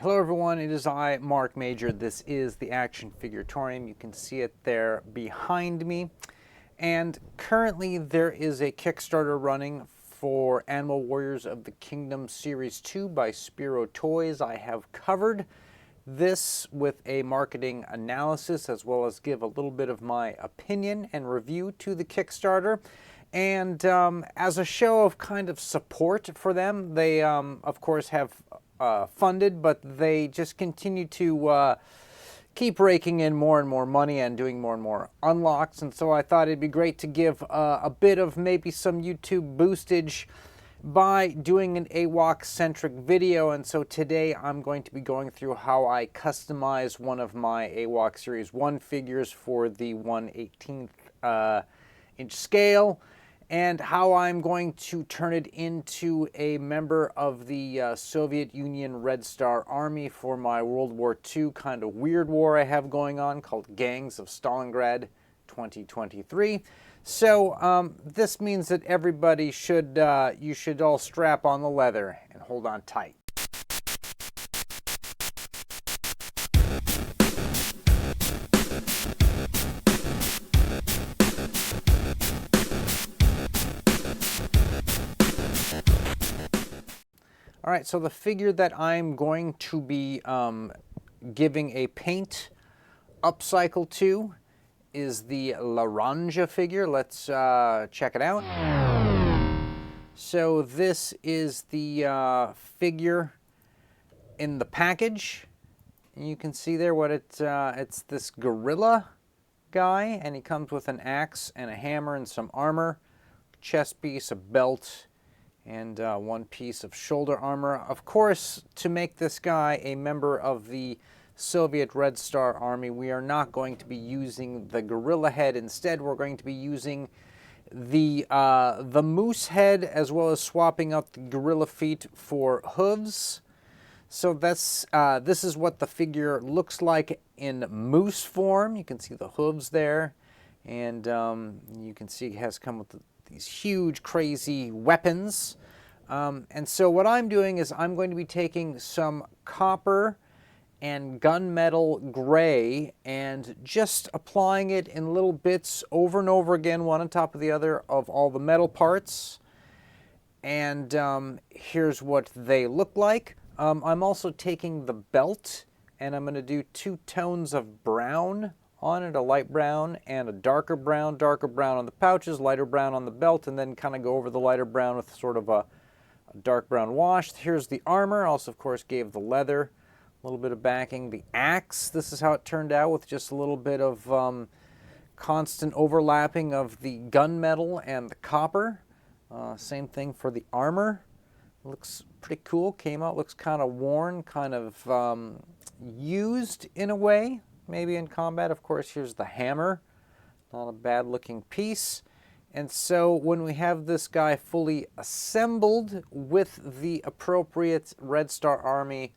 Hello everyone, it is I, Mark Major. This is the Action Figuratorium. You can see it there behind me. And currently there is a Kickstarter running for Animal Warriors of the Kingdom Series 2 by Spiro Toys. I have covered this with a marketing analysis as well as give a little bit of my opinion and review to the Kickstarter. And as a show of kind of support for them, they of course have funded, but they just continue to keep raking in more and more money and doing more and more unlocks. And so I thought it'd be great to give a bit of maybe some YouTube boostage by doing an AWOK-centric video. And so today I'm going to be going through how I customize one of my AWOK Series 1 figures for the 1/18th inch scale, and how I'm going to turn it into a member of the Soviet Union Red Star Army for my World War II kind of weird war I have going on called Gangs of Stalingrad 2023. So this means that everybody should, you should all strap on the leather and hold on tight. All right, so the figure that I'm going to be giving a paint upcycle to is the Laranja figure. Let's check it out. So this is the figure in the package. You can see there what it's this gorilla guy, and he comes with an axe and a hammer and some armor, chest piece, a belt, and one piece of shoulder armor. Of course, to make this guy a member of the Soviet Red Star Army, we are not going to be using the gorilla head. Instead, we're going to be using the moose head, as well as swapping out the gorilla feet for hooves. So that's this is what the figure looks like in moose form. You can see the hooves there, and you can see it has come with these huge, crazy weapons. And so what I'm doing is I'm going to be taking some copper and gunmetal gray and just applying it in little bits over and over again, one on top of the other, of all the metal parts. And here's what they look like. I'm also taking the belt, and I'm going to do 2 tones of brown on it, a light brown and a darker brown on the pouches, lighter brown on the belt, and then kind of go over the lighter brown with sort of a dark brown wash. Here's the armor. Also, of course, gave the leather a little bit of backing. The axe, this is how it turned out, with just a little bit of constant overlapping of the gunmetal and the copper. Same thing for the armor. Looks pretty cool. Came out, looks kind of worn, kind of used in a way, maybe in combat. Of course, here's the hammer. Not a bad looking piece. And so when we have this guy fully assembled with the appropriate Red Star Army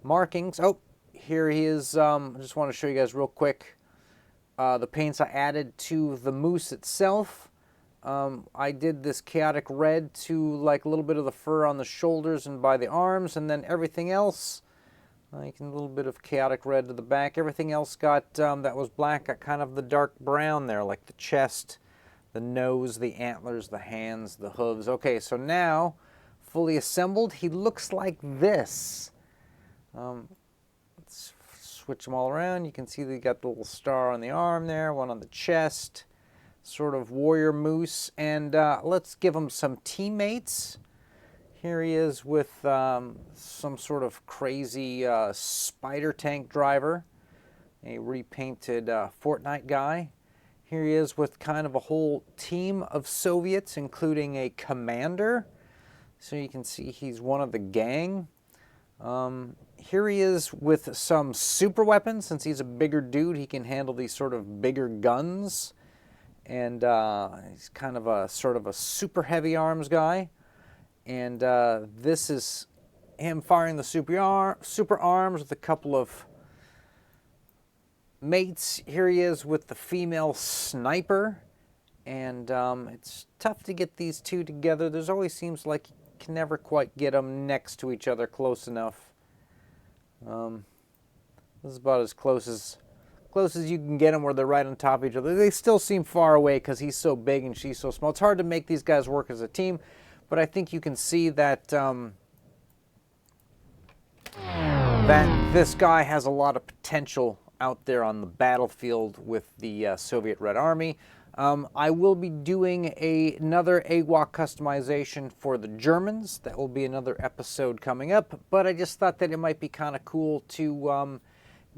markings. Oh, here he is. I just want to show you guys real quick the paints I added to the moose itself. I did this chaotic red to like a little bit of the fur on the shoulders and by the arms, and then everything else, like a little bit of chaotic red to the back. Everything else got, that was black, got kind of the dark brown there, like the chest, the nose, the antlers, the hands, the hooves. Okay, so now, fully assembled, he looks like this. Let's switch them all around. You can see they got the little star on the arm there, one on the chest, sort of warrior moose. And let's give him some teammates. Here he is with some sort of crazy spider tank driver, a repainted Fortnite guy. Here he is with kind of a whole team of Soviets, including a commander. So you can see he's one of the gang. Here he is with some super weapons. Since he's a bigger dude, he can handle these sort of bigger guns. And he's kind of a sort of a super heavy arms guy. And this is him firing the super arms with a couple of mates. Here he is with the female sniper. And it's tough to get these two together. There's always seems like you can never quite get them next to each other close enough. This is about as close as you can get them, where they're right on top of each other. They still seem far away because he's so big and she's so small. It's hard to make these guys work as a team, but I think you can see that that this guy has a lot of potential out there on the battlefield with the Soviet Red Army. I will be doing another AWOK customization for the Germans. That will be another episode coming up, but I just thought that it might be kind of cool to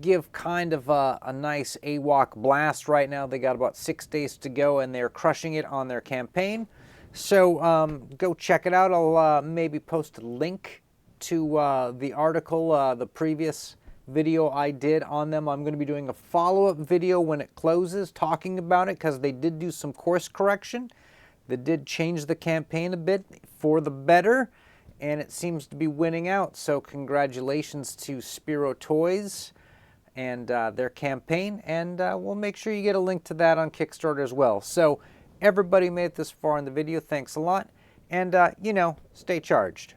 give kind of a nice AWOK blast right now. They got about 6 days to go, and they're crushing it on their campaign. So go check it out. I'll maybe post a link to the article, the previous video I did on them. I'm going to be doing a follow-up video when it closes talking about it, because they did do some course correction. They did change the campaign a bit for the better, and it seems to be winning out. So congratulations to Spiro Toys and their campaign, and we'll make sure you get a link to that on Kickstarter as well. So everybody made it this far in the video, thanks a lot, and you know, stay charged.